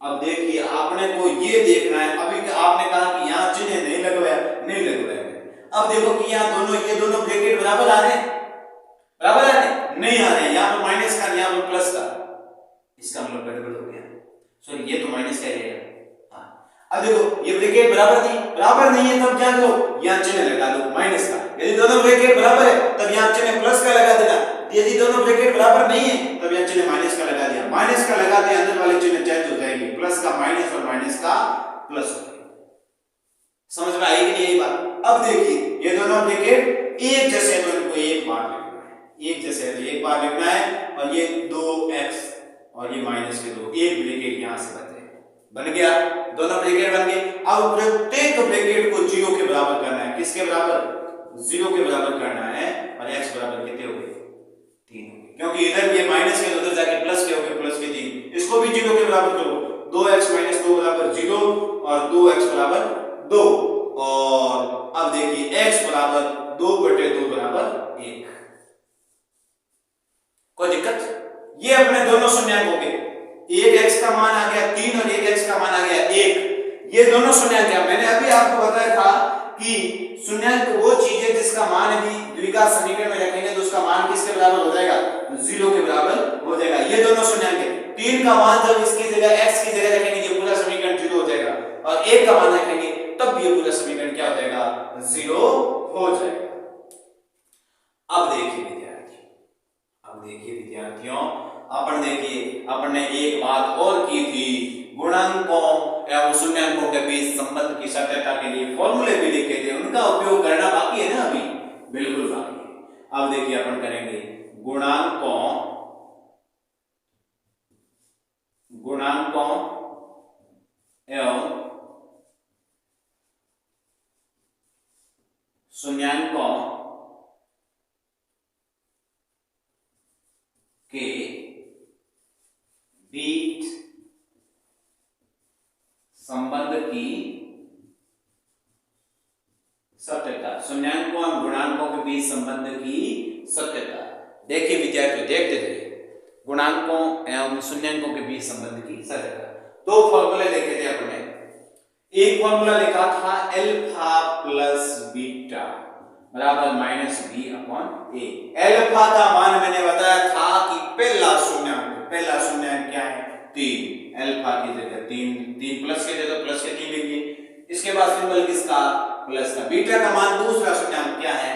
अब देखिए आपने को ये देखना है, अभी आपने कहा कि यहाँ चिन्ह नहीं लगवाया, नहीं लगवाया। अब देखो कि यहाँ ये दोनों ब्रैकेट बराबर आ रहे हैं, बराबर आ रहे हैं? नहीं आ रहे हैं, यहाँ पर माइनस का यहाँ पर प्लस का, इसका मतलब गड़बड़ हो गया। सॉरी ये तो माइनस का रहेगा। हाँ अब देखो ये ब्रैकेट बराबर थी, बराबर नहीं है तब क्या करो, यहाँ चिन्ह लगा दो माइनस का। यदि दोनों ब्रैकेट बराबर है तब यहाँ चिन्ह प्लस का लगा देना, यदि दोनों ब्रैकेट बराबर नहीं है तब यहाँ चिन्ह माइनस का लगा दिया। माइनस का लगाते अंदर वाले चिन्ह चेंज हो जाएंगे, प्लस का माइनस और माइनस का प्लस हो जाएगा। समझ में आएगी नहीं यही बात? अब देखिए ये दोनों ब्रैकेट एक जैसे तो इनको एक बार लिखना है, एक जैसे है तो एक बार लिखना है, और ये 2x और ये माइनस के 2, एक ब्रैकेट यहां से बन गया, दोनों ब्रैकेट बन गए। अब प्रत्येक ब्रैकेट को 0 के बराबर करना है, किसके बराबर? 0 के बराबर करना है, और x बराबर कितने हो गए? 3, क्योंकि इधर ये माइनस के उधर जाके प्लस के हो गए, प्लस के 3, इसको भी 0 के बराबर करो। 2x - 2 बराबर 0 और 2x बराबर 2, और अब देखिए x बराबर 2/2 बराबर 1। कोई दिक्कत? ये अपने दोनों शून्यंक हो गए, एक x का मान आ गया 3 और एक x का मान आ गया 1। ये दोनों शून्यंक है। मैंने अभी आपको बताया था कि शून्यंक वो चीज है जिसका मान यदि द्विघात समीकरण में रखेंगे तो उसका मान किसके बराबर हो जाएगा? 0 के बराबर हो जाएगा। ये दोनों शून्यंक है। 3 का मान जब इसकी जगह x की जगह रखेंगे ये पूरा समीकरण 0 हो जाएगा, और 1 का मान रखेंगे तब ये पूरा समीकरण क्या हो जाएगा? 0 हो जाएगा। अब देखिए विद्यार्थियों, अपन ने एक बात और की थी, गुणांकों एवं शून्यंकों के बीच संबंध की सत्यता के लिए फॉर्मूले भी लिखे थे, उनका उपयोग करना बाकी है ना? अभी बिल्कुल बाकी है। अब देखिए अपन करेंगे गुणांकों एवं शून्यंकों के बीच संबंध की सत्यता, शून्यंकों और गुणांकों के बीच संबंध की सत्यता। देखिए विद्यार्थियों, देखते रहिए, गुणांकों एवं शून्यंकों के बीच संबंध की सत्यता। दो फॉर्मूले लिखे थे अपने। एक फॉर्मूला लिखा था अल्फा प्लस बीटा बराबर -b/a। अल्फा का मान मैंने बताया था कि पहला शून्यंक क्या है? 3। अल्फा की जगह 3 प्लस के जगह प्लस के 3 लिखिए। इसके बाद सिंबल किसका? प्लस का। बीटा का मान दूसरा शून्यंक क्या है?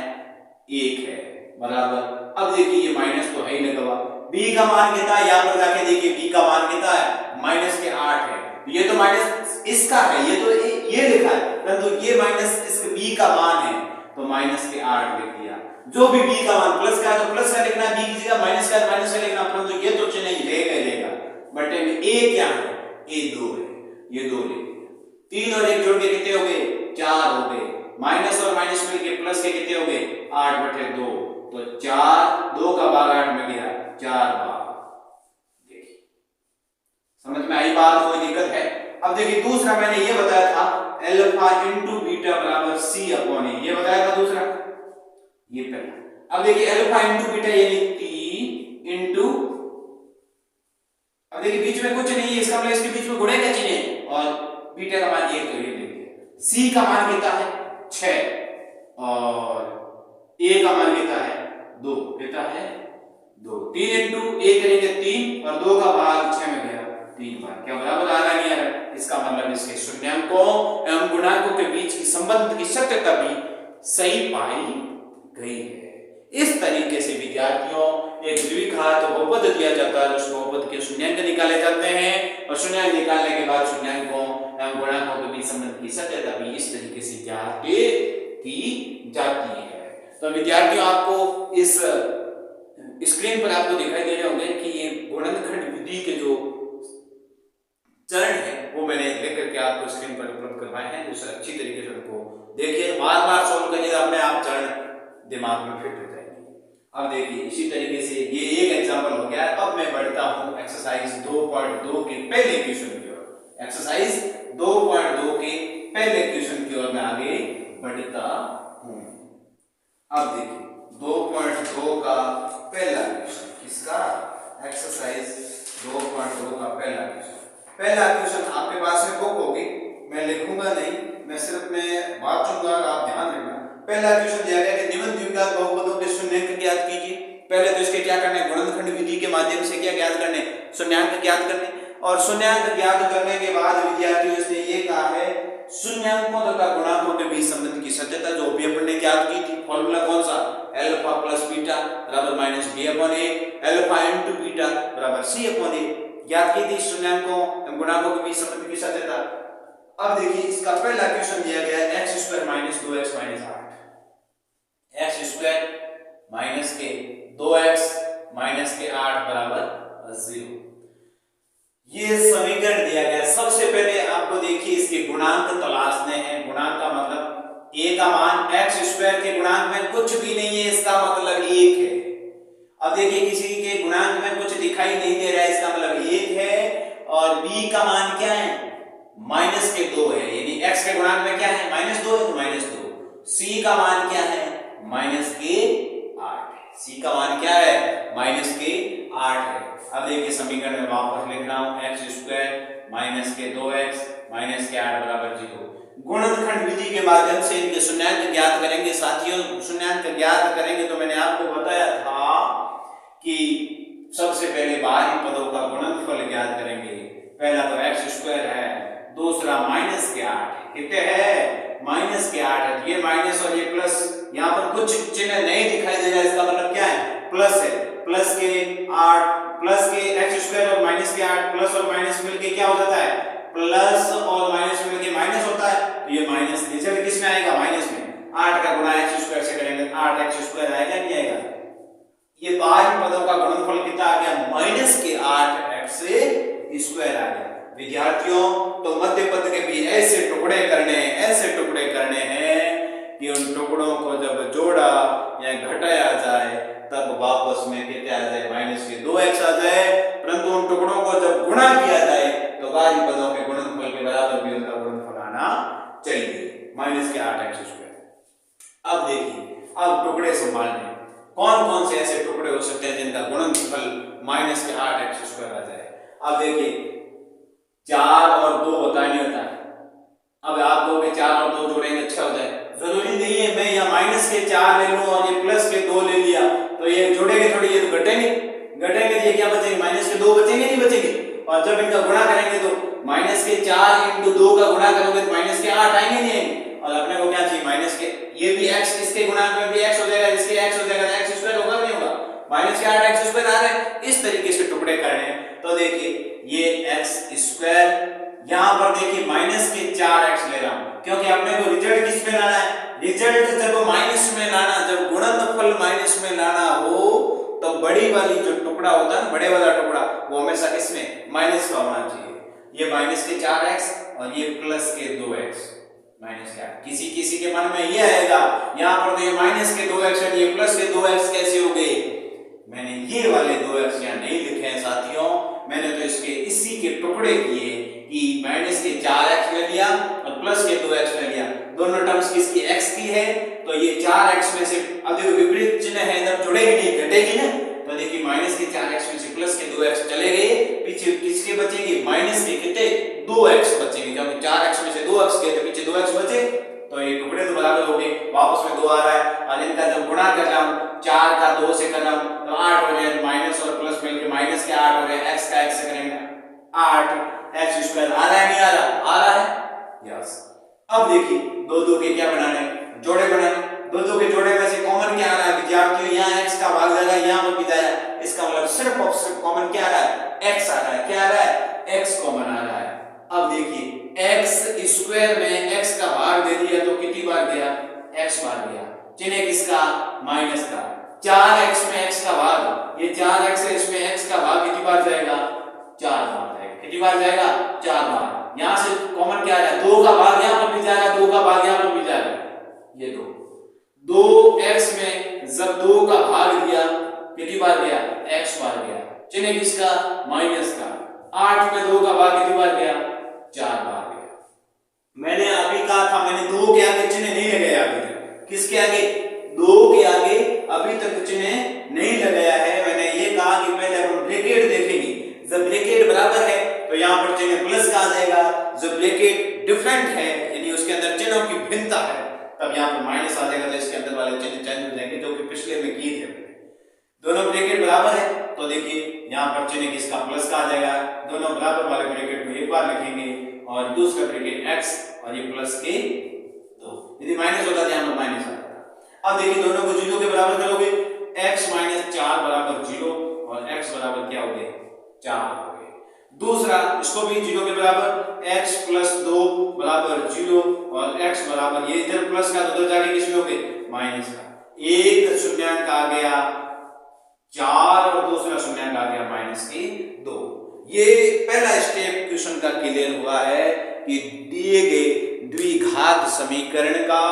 1 है बराबर। अब देखिए ये माइनस तो है ही लगा हुआ। b का मान कितना है? यहां पर जाके देखिए b का मान कितना है? -8 है। ये तो माइनस इसका है, ये तो ये लिखा है, परंतु ये माइनस इसके b का मान है तो -8 लिख दिया। जो भी b का मान प्लस का है तो प्लस का लिखना, b की जगह माइनस का माइनस का लिखना, परंतु ये तो चिन्ह रहेगा। बटे में a क्या है? a 2 है, ये 2 लिख दिया। 3 और 1 जोड़ के कितने हो गए? 4 हो गए। माइनस और माइनस मिलके प्लस के कितने हो गए? 8/2। तो 4, 2 का भाग 8 में गया, 4 भाग। देखिए समझ में आई बात? कोई दिक्कत है? अब देखिए दूसरा मैंने ये बताया था अल्फा इंटू बीटा बराबर c/a, ये बताया था दूसरा, ये पहला। अब देखिए अल्फा इंटू बीटा यानी 3 इंटू, अब देखिए बीच में कुछ नहीं है, इसका मतलब इसके बीच में गुणे का चिन्ह है, और बीटा का मान 1 तो ये देखिए। c का मान कितना है? 6, और a का मान कितना है? 2, कितना है? 2। 3 इंटू 1 करेंगे 3, और 2 का भाग 6 में गया 3 बार। क्या बराबर आ रहा है? नहीं आ रहा? इसका मतलब इसके शून्यंकों एवं गुणांकों के बीच की संबंध की सत्यता भी सही पाई गई है। इस तरीके से विद्यार्थियों एक द्विघात बहुपद दिया जाता है, उस बहुपद के शून्यंक निकाले जाते हैं, और शून्यंक निकालने के बाद शून्यंकों एवं गुणांकों के बीच संबंध की सत्यता भी इस तरीके से ज्ञात की जाती है। तो विद्यार्थियों आपको इस स्क्रीन पर आपको दिखाई दे रहे होंगे कि ये गुणनखंड विधि के जो चरण है वो मैंने लेकर के आपको स्क्रीन पर उपलब्ध करवाए हैं। उसे अच्छी तरीके से उनको देखिए, बार-बार सॉल्व करिए, अपने आप चरण दिमाग में फिट हो जाएंगे। अब देखिए इसी तरीके से ये एक एग्जांपल हो गया। अब मैं बढ़ता हूं एक्सरसाइज 2.2 के पहले क्वेश्चन की ओर। एक्सरसाइज 2.2 के पहले क्वेश्चन की ओर मैं आगे बढ़ता हूं। अब देखिए 2.2 का पहला क्वेश्चन। किसका? एक्सरसाइज 2.2 का पहला क्वेश्चन। पहला क्वेश्चन आपके पास में बुक होगी, मैं लिखूंगा नहीं, मैं सिर्फ बांटूंगा, आप ध्यान रखना। पहला क्वेश्चन दिया गया कि निम्न द्विघात बहुपदों के शून्यांक ज्ञात कीजिए। पहले तो इसके क्या करने, गुणनखंड विधि के माध्यम से क्या ज्ञात करने, शून्यांक ज्ञात करने। और शून्यांक ज्ञात करने के बाद विद्यार्थियों इसने ये कहा है शून्यांकों तथा गुणांकों के बीच संबंध की सत्यता जो भी अपन ने ज्ञात की थी। फॉर्मूला कौन सा? अल्फा प्लस बीटा बराबर माइनस बी अपॉन ए, अल्फा इनटू बीटा बराबर सी अपॉन ए, ज्ञात की थी शून्यांकों एवं गुणांकों के बीच संबंध की सत्यता। अब देखिए इसका पहला क्वेश्चन दिया गया है x square minus 2x minus 8, x square minus के 2x माइनस के 8 बराबर 0। ये समीकरण दिया गया। सबसे पहले आपको देखिए इसके गुणांक तलाशने हैं। गुणांक का मतलब a का मान x स्क्वायर के गुणांक में कुछ भी नहीं है, इसका मतलब 1 है। अब देखिए किसी के गुणांक में कुछ दिखाई नहीं दे रहा है, इसका मतलब 1 है। और b का मान क्या है? माइनस के 2 है, यानी x के गुणांक में क्या है? माइनस 2 है तो माइनस 2। c का मान क्या है? माइनस के 8। c का मान क्या है? माइनस के 8 है। अब देखिए समीकरण में वापस लिख रहा हूं, x स्क्वायर माइनस के 2x माइनस के 8 बराबर 0। गुणनखंड विधि के माध्यम से इनके शून्यांक ज्ञात करेंगे। साथियों शून्यांक ज्ञात करेंगे तो मैंने आपको बताया था कि सबसे पहले बाहरी पदों का गुणनफल ज्ञात करेंगे। पहला तो x स्क्वायर है, दूसरा माइनस के 8 है। कितने है? माइनस के 8 है। ये माइनस और ये प्लस, यहाँ पर कुछ चिन्ह नहीं दिखाई दे रहा है, इसका मतलब क्या है? प्लस है। प्लस के 8 प्लस के x स्क्वायर और माइनस के 8, प्लस और माइनस मिलके क्या हो जाता है? प्लस और माइनस मिलके माइनस होता है। तो ये माइनस रिजल्ट किस में आएगा? माइनस में। 8 का गुणा x स्क्वायर से करेंगे 8x स्क्वायर आएगा नहीं आएगा? ये बाहरी पदों का गुणनफल कितना आ गया? माइनस के 8x स्क्वायर आ गया। विद्यार्थियों तो मध्य पद के भी ऐसे टुकड़े करने हैं कि उन टुकड़ों को जब जोड़ा या घटाया जाए तब वापस में कितने आ जाए? माइनस के 2x आ जाए। परंतु उन टुकड़ों को जब गुणा किया जाए तो बाहरी पदों के गुणनफल के बराबर भी उनका गुणनफल आना चाहिए, माइनस के 8x स्क्वायर। अब देखिए, अब टुकड़े संभालने, कौन कौन से ऐसे टुकड़े हो सकते हैं जिनका गुणनफल माइनस के 8x स्क्वायर आ जाए? अब देखिए 4 और 2 बताइए होता है। अब आप लोग 4 और 2 जोड़ेंगे अच्छा हो जाए, जरूरी नहीं है मैं यहाँ माइनस के 4 ले लूं और ये प्लस के 2 ले लिया तो ये जोड़ेंगे थोड़ी, ये तो घटेंगे तो ये क्या बचेंगे? माइनस के 2 बचेंगे, नहीं बचेंगे। और जब इनका गुणा करेंगे तो माइनस के 4 इंटू 2 का गुणा करोगे तो माइनस के 8 आएंगे नहीं आएंगे? और अपने को क्या चाहिए? माइनस के, ये भी x, इसके गुणांक में भी x हो जाएगा, इसके x हो जाएगा, x स्क्वायर होगा नहीं होगा? माइनस के 8x स्क्वायर आ रहा है। इस तरीके से टुकड़े करने हैं। तो देखिए ये x स्क्वायर, यहां पर देखिए माइनस के 4x ले रहा हूं क्योंकि अपने को रिजल्ट किस में लाना है? रिजल्ट जब माइनस में लाना, जब गुणनफल माइनस में लाना हो तो बड़ी वाली जो टुकड़ा होता है ना, बड़े वाला टुकड़ा, वो हमेशा किसमें? माइनस का होना चाहिए। ये माइनस के 4x और ये प्लस के 2x माइनस क्या? किसी के मन में ये आएगा यहाँ पर तो ये माइनस के 2x और ये प्लस के 2x कैसे हो गए? मैंने ये वाले 2x यहाँ नहीं लिखे हैं साथियों, मैंने तो इसके इसी के टुकड़े किए कि माइनस के 4x ले लिया और प्लस के 2x ले लिया। दोनों टर्म्स किसकी? x की है। तो ये 4x में से अब देखो विपरीत चिन्ह है, जब जुड़ेगी नहीं घटेगी ना। तो देखिए माइनस के 4x में से प्लस के 2x चले गए, पीछे किसके बचेंगे? माइनस के कितने? 2x बचेंगे। जब 4x में से 2x गए तो पीछे 2x बचे, तो ये टुकड़े तो बराबर हो गए, वापस में 2 आ रहा है। और इनका जब गुणा कर रहा हूं 4 का 2 से कर रहा हूं तो 8 हो जाए, माइनस और प्लस मिलकर माइनस के 8 हो गए, x का x से करेंगे 8x स्क्वायर आ रहा है नहीं आ रहा? आ रहा है, यस। अब देखिए 2 के क्या बनाने? जोड़े बनाने। 2 के जोड़े में से कॉमन क्या आ रहा है विद्यार्थियों? यहाँ x का भाग जाएगा, यहाँ पर भी जाएगा, इसका मतलब सिर्फ और सिर्फ कॉमन क्या आ रहा है? x आ रहा है। क्या आ रहा है? x कॉमन आ रहा है। अब देखिए x स्क्वायर में x का भाग दे दिया तो कितनी बार गया? x बार गया। चिन्ह किसका? माइनस का। 4x में x का भाग, ये 4x है, इसमें x का भाग कितनी बार जाएगा? 4 बार जाएगा। कितनी बार जाएगा? 4 बार। यहां से कॉमन क्या आ रहा है? 2 का भाग यहां पर भी जाएगा, 2 का भाग यहां पर भी जाएगा। ये 2x में जब 2 का भाग दिया कितनी बार गया? x बार गया। चिन्ह किसका? माइनस का। 8 में 2 का भाग कितनी बार गया? 4 बार गया। मैंने अभी कहा था, मैंने 2 के आगे चिन्ह नहीं लगाया अभी तक। किसके आगे? 2 के आगे अभी यहाँ पर चिन्ह प्लस का आ जाएगा। जो ब्रैकेट डिफरेंट है यानी उसके अंदर चिन्हों की भिन्नता है, तब यहाँ पर माइनस आ जाएगा, तो इसके अंदर वाले चिन्ह चेंज हो जाएंगे, जो कि पिछले में किए थे। दोनों ब्रैकेट बराबर है तो देखिए यहाँ पर चिन्ह किसका प्लस का आ जाएगा। दोनों बराबर वाले ब्रैकेट को एक बार लिखेंगे और दूसरा ब्रैकेट x और ये प्लस के 2, यदि माइनस होता तो यहाँ पर माइनस आ जाता। अब देखिए दोनों को 0 के बराबर करोगे, x माइनस 4 बराबर 0 और x बराबर क्या हो गए 4 हो गए। दूसरा इसको भी 0 के बराबर, x प्लस 2 बराबर 0 और x बराबर ये इधर प्लस का उधर जाके किसमें हो गए माइनस का। एक शून्यांक आ गया 4 और दूसरा शून्यांक आ गया माइनस के 2। ये पहला स्टेप क्वेश्चन का क्लियर हुआ है कि दिए गए द्विघात समीकरण का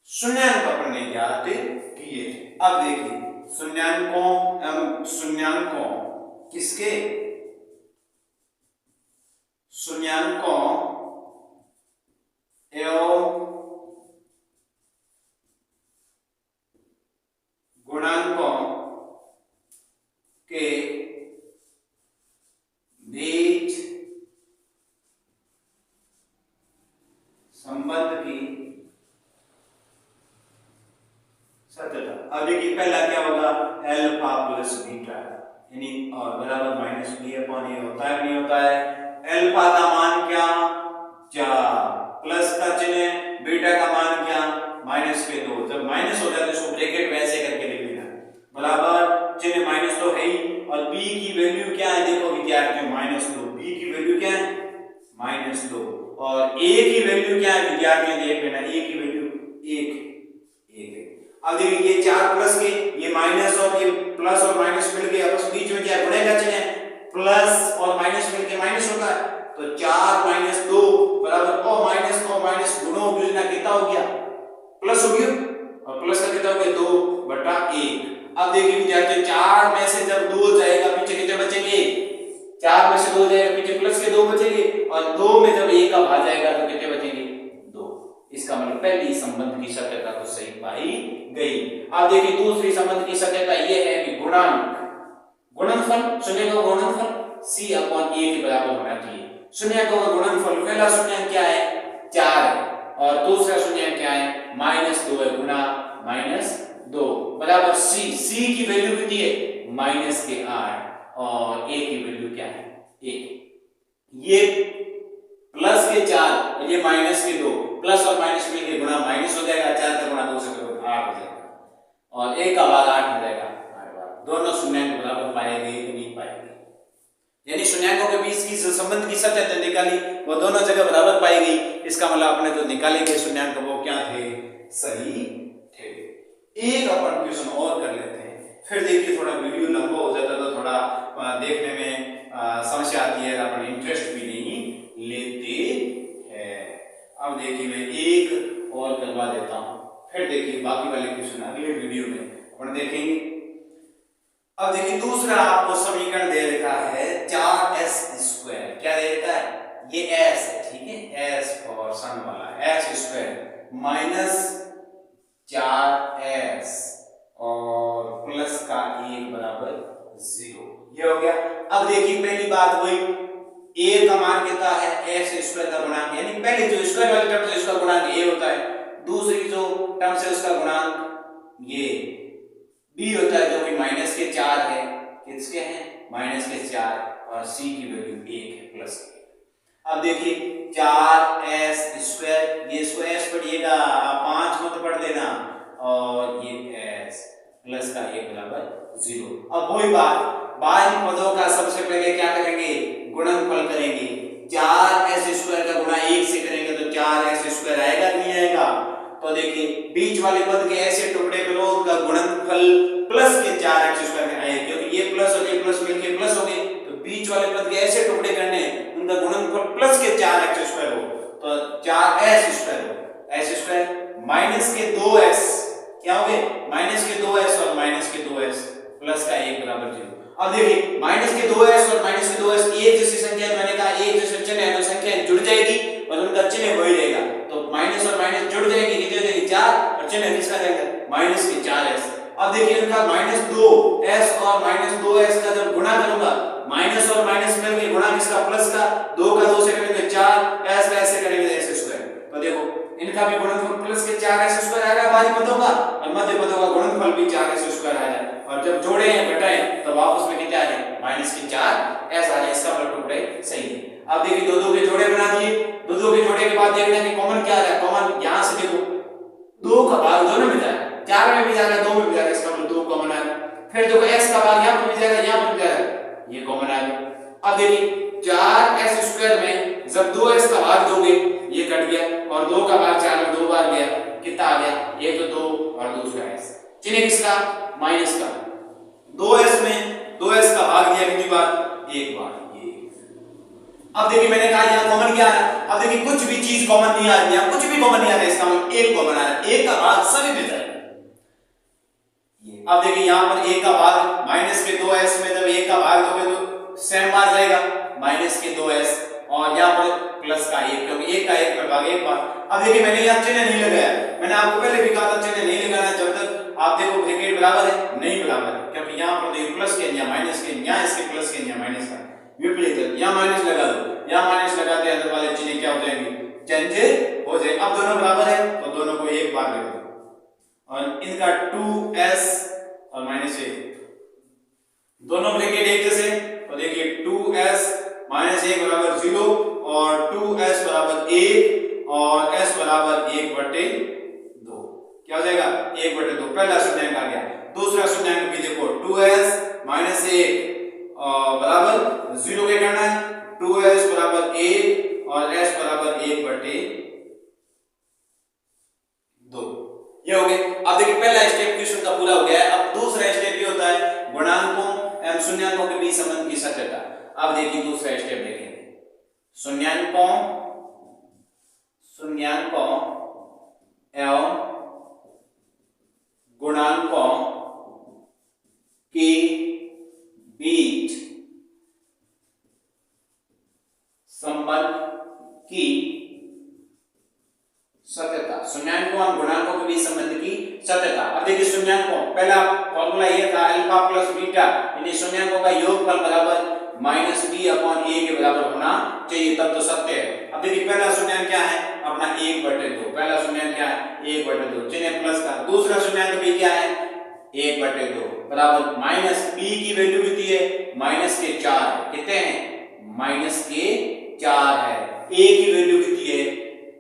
शून्यांक अपने ज्ञात किए। अब देखिए शून्यांकों किसके, शून्यांकों एवं गुणांकों के बीच संबंध की सत्यता। अब देखिए पहला क्या होगा, अल्फा प्लस बीटा यानी और बराबर माइनस बी अपॉन ए होता है नहीं होता है। अल्फा का मान क्या 4, प्लस का चिन्ह, बीटा का मान क्या माइनस के 2। जब माइनस हो जाए तो उसको ब्रैकेट वैसे करके लिख देना, बराबर चिन्ह माइनस तो है ही और b की वैल्यू क्या है देखो विद्यार्थियों -2। b की वैल्यू क्या है -2 और a की वैल्यू क्या है विद्यार्थियों देख लेना, a की वैल्यू 1 है। अब देखिए ये 4 प्लस के ये माइनस और ये प्लस और माइनस मिलके आपस में बीच में क्या गुणे का चिन्ह है, प्लस और माइनस मिलके माइनस होता है, तो 4 - 2 बराबर और माइनस गुणों गुणना कितना हो गया प्लस हो गया और प्लस का कितना हो गया 2/1। अब देखिए विद्यार्थियों 4 में से जब 2 जाएगा पीछे कितने बचेंगे, 4 में से 2 जाएगा पीछे प्लस के 2 बचेंगे और 2 में जब 1 का भाग जाएगा तो कितने बचेंगे 2। इसका मतलब पहली संबंध की सत्यता तो सही पाई गई। अब देखिए दूसरी संबंध की सत्यता यह है कि गुणनफल शून्य का गुणनफल c/a के बराबर होना चाहिए। शून्यकों का गुणनफल पहला शून्यांक क्या है 4 है और दूसरा शून्यांक क्या है -2 है गुना -2 बराबर c की वैल्यू कितनी है -8 और a की वैल्यू क्या है 1। ये प्लस के 4 और ये माइनस के 2, प्लस और माइनस मिलके गुणा माइनस हो जाएगा, 4 का गुणा 2 से करोगे 8 हो जाएगा और 1 का भाग 8 हो जाएगा 8 बार। दोनों शून्यांक बराबर पाए गए कि नहीं पाए गए, यानी शून्यांकों के बीच की संबंध की सत्यता निकाली वो दोनों जगह बराबर पाई गई। इसका मतलब आपने जो निकाले गए शून्यांक वो क्या थे सही थे। एक अपन क्वेश्चन और कर लेते हैं, फिर देखिए थोड़ा वीडियो लंबा हो जाता तो थोड़ा देखने में समस्या आती है, अपन इंटरेस्ट भी नहीं लेते हैं। अब देखिए मैं एक और करवा देता हूं, फिर देखिए बाकी वाले क्वेश्चन अगले वीडियो में अपन देखेंगे। अब देखिए दूसरा आपको समीकरण दे रखा है 4s², क्या दे रखा है ये s है, ठीक है s फॉर सन वाला s² -4s और प्लस का 1 बराबर 0, ये हो गया। अब देखिए पहली बात वही a का मान कितना है s² का गुणांक, यानी पहले जो स्क्वायर वाले टर्म से उसका गुणांक a होता है, दूसरी जो टर्म से उसका गुणांक ये b होता है जो कि -4 है, किसके हैं -4 और c की वैल्यू 1 है प्लस के। अब देखिए 4s², ये इसको s पढ़िएगा 5 मत पढ़ देना और ये s प्लस का 1 बराबर 0। अब वही बात बाकी पदों का सबसे पहले क्या करेंगे गुणनफल करेंगे। 4s² का गुणा 1 से करेंगे तो 4s² आएगा कि नहीं आएगा, तो देखिए बीच वाले पद के ऐसे टुकड़े करो उनका गुणनफल प्लस के 4x² में आए, क्योंकि ये प्लस और ये प्लस मिलके प्लस हो गए, तो बीच वाले पद के ऐसे टुकड़े करने उनका गुणनफल प्लस के 4x² हो तो 4s² हो, s² माइनस के 2s क्या हो गए -2s और -2s प्लस का 1 बराबर 0। अब देखिए -2s और -2s एक जैसी संख्या, मैंने कहा एक जैसे चिन्ह है तो संख्या जुड़ जाएगी और उनका चिन्ह वही रहेगा, तो माइनस और माइनस जुड़ जाएगी, कितने हो जाएगी 4 और चिन्ह किसका रहेगा -4s। अब देखिए इनका -2s और -2s का जब गुणा करूंगा माइनस और माइनस मिलके माइनस का प्लस का, 2 का 2 से करेंगे 4, s का s से करेंगे s स्क्वायर। तो देखो इनका भी गुणनफल प्लस के 4s स्क्वायर आएगा बाहरी पदों का, और मध्य पदों का गुणनफल भी 4s स्क्वायर आ जाए, और जब जोड़े हैं घटाएं तो आपस में कितना आ जाए माइनस के 4s आ जाए। इसका मतलब टुकड़े सही है। अब देखिए दो दो के जोड़े बना दिए, दो दो के जोड़े के बाद देखना है कि कॉमन क्या आ रहा है। कॉमन यहां से देखो 2 का भाग दोनों में जाएगा, 4 में भी जाएगा 2 में भी जाएगा, इसका मतलब 2 कॉमन आ गया। फिर देखो s का भाग यहां पर भी जाएगा यहां पर भी जाएगा, ये कॉमन आ गया। अब देखिए 4s स्क्वायर में जब 2s का भाग दोगे ये कट गया, और 2 का भाग 4 में 2 बार गया, कितना आ गया, एक तो 2 और दूसरा s, चिन्ह किसका माइनस का। 2s में 2s का भाग दिया कितनी बार, एक बार, ये। अब देखिए मैंने कहा यहां कॉमन क्या है, अब देखिए कुछ भी चीज कॉमन नहीं आ रही है, कुछ भी कॉमन नहीं आ रहा है, इसका मतलब एक कॉमन आ रहा है, एक का भाग सभी में जाएगा। अब देखिए यहां पर एक का भाग माइनस के 2s में जब एक का भाग दोगे तो सेम बार जाएगा माइनस के 2s, और यहां पर प्लस का 1, क्योंकि एक का एक में भाग एक बार। अब देखिए मैंने यहां चिन्ह नहीं लगाया, मैंने आपको पहले भी कहा था चिन्ह नहीं लगाना जब तक आप देखो ब्रैकेट बराबर है, नहीं बराबर है, क्योंकि यहां पर देखो प्लस के यहां माइनस के, यहां इसके प्लस के यहां माइनस का विपरीत है, यहां माइनस लगा दो, यहां माइनस लगाते हैं अंदर वाले चिन्ह क्या हो जाएंगे, चेंज हो जाए। अब दोनों बराबर है तो दोनों को एक बार लिख दो, और इनका 2s और माइनस 1 दोनों ब्रैकेट एक जैसे, तो देखिए 2s माइनस 1 बराबर 0 और 2s बराबर 1 और s बराबर 1/2, क्या हो जाएगा 1/2, पहला शून्यांक आ गया। दूसरा शून्यांक भी देखो 2s माइनस 1 बराबर 0 के करना है, 2s बराबर 1 और s बराबर 1/2, ये हो गया। अब देखिए पहला स्टेप क्वेश्चन का पूरा हो गया है। अब दूसरा स्टेप ये होता है गुणांकों एवं शून्यांकों के बीच संबंध की सत्यता। अब देखिए दूसरा स्टेप देखेंगे, शून्यांकों एवं गुणांकों के बीच संबंध की सत्यता, शून्यांकों और गुणांकों के बीच संबंध की सत्यता। अब देखिए शून्यांकों, पहला फॉर्मूला ये था अल्फा प्लस बीटा, यानी शून्यांकों का योगफल बराबर माइनस b अपॉन a के बराबर होना चाहिए, तब तो सत्य है। अब देखिए पहला शून्यांक क्या है अपना 1/2, पहला शून्यांक क्या है 1/2, चिन्ह प्लस का। दूसरा शून्यांक भी क्या है 1/2 बराबर माइनस b की वैल्यू कितनी है माइनस के 4, कितने हैं माइनस के 4 है, a की वैल्यू कितनी है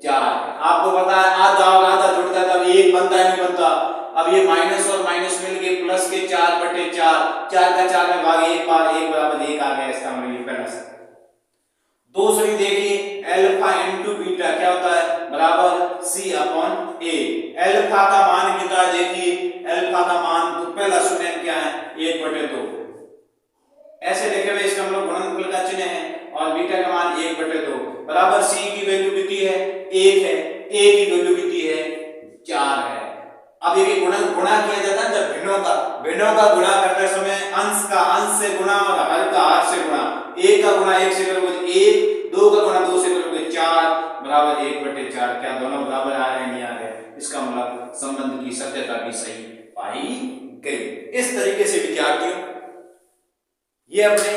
4। आपको पता है आधा और आधा जुड़ता है तब एक बनता है, नहीं बनता। अब ये माइनस और माइनस मिल के प्लस के 4/4, 4 का 4 में भाग 1 बार 1 बराबर 1 आ गया, इसका मतलब ये पहला सत्य। दूसरी देखिए अल्फा इनटू बीटा क्या होता है बराबर c अपॉन a। अल्फा का मान कितना देखिए, अल्फा का मान तो पहला शून्य क्या है 1/2, ऐसे लिखे हुए इसका मतलब गुणनफल का चिन्ह है, और बीटा का मान 1/2 बराबर c की वैल्यू कितनी है 1 है, a की वैल्यू कितनी है 4 है। अब ये गुणा किया जाता है जब भिन्नों का गुणा करते समय अंश का अंश से गुणा और हर का हर से गुणा, 1 का गुणा 1 से करोगे 1, 2 का गुणा 2 से करोगे 4 बराबर 1/4। क्या दोनों बराबर आ रहे हैं नहीं आ रहे, इसका मतलब संबंध की सत्यता भी सही पाई गई। इस तरीके से विद्यार्थियों ये अपने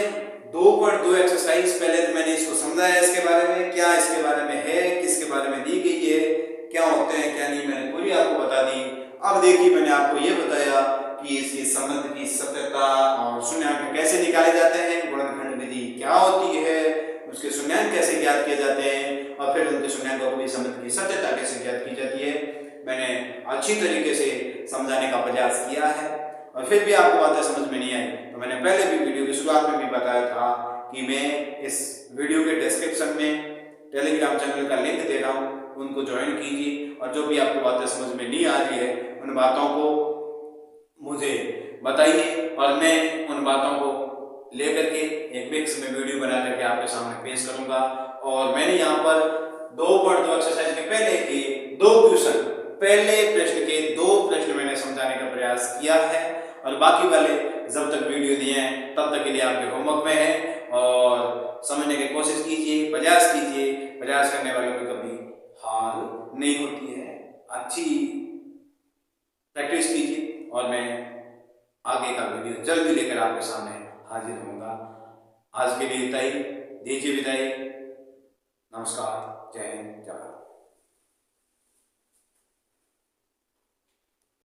2.2 एक्सरसाइज, पहले तो मैंने इसको समझाया इसके बारे में, क्या इसके बारे में है, किसके बारे में दी गई है, क्या होते हैं क्या नहीं, मैंने पूरी आपको बता दी। अब देखिए मैंने आपको ये बताया कि इसके संबंध की सत्यता और शून्यांक कैसे निकाले जाते हैं, गुणनखंड विधि क्या होती है, उसके शून्यांक कैसे ज्ञात किए जाते हैं, और फिर उनके शून्यांकों के संबंध की सत्यता कैसे ज्ञात की जाती है, मैंने अच्छी तरीके से समझाने का प्रयास किया है। और फिर भी आपको बातें समझ में नहीं आई तो मैंने पहले भी वीडियो की शुरुआत में भी बताया था कि मैं इस वीडियो के डिस्क्रिप्शन में टेलीग्राम चैनल का लिंक दे रहा हूँ, उनको ज्वाइन कीजिए, और जो भी आपको बातें समझ में नहीं आ रही है उन बातों को मुझे बताइए, और मैं उन बातों को लेकर के एक मिक्स में वीडियो बना करके आपके सामने पेश करूंगा। और मैंने यहाँ पर 2.2 एक्सरसाइज के पहले के 2 क्वेश्चन, पहले प्रश्न के 2 प्रश्न मैंने समझाने का प्रयास किया है, और बाकी वाले जब तक वीडियो दिए हैं तब तक के लिए आपके होमवर्क में है, और समझने की कोशिश कीजिए, प्रयास कीजिए। प्रयास करने वालों को कभी हार नहीं होती है, अच्छी प्रैक्टिस कीजिए, और मैं आगे का वीडियो जल्दी लेकर आपके सामने हाजिर होऊंगा। आज के लिए इतना ही। दीजिए विदाई। नमस्कार, जय हिंद, जय भारत।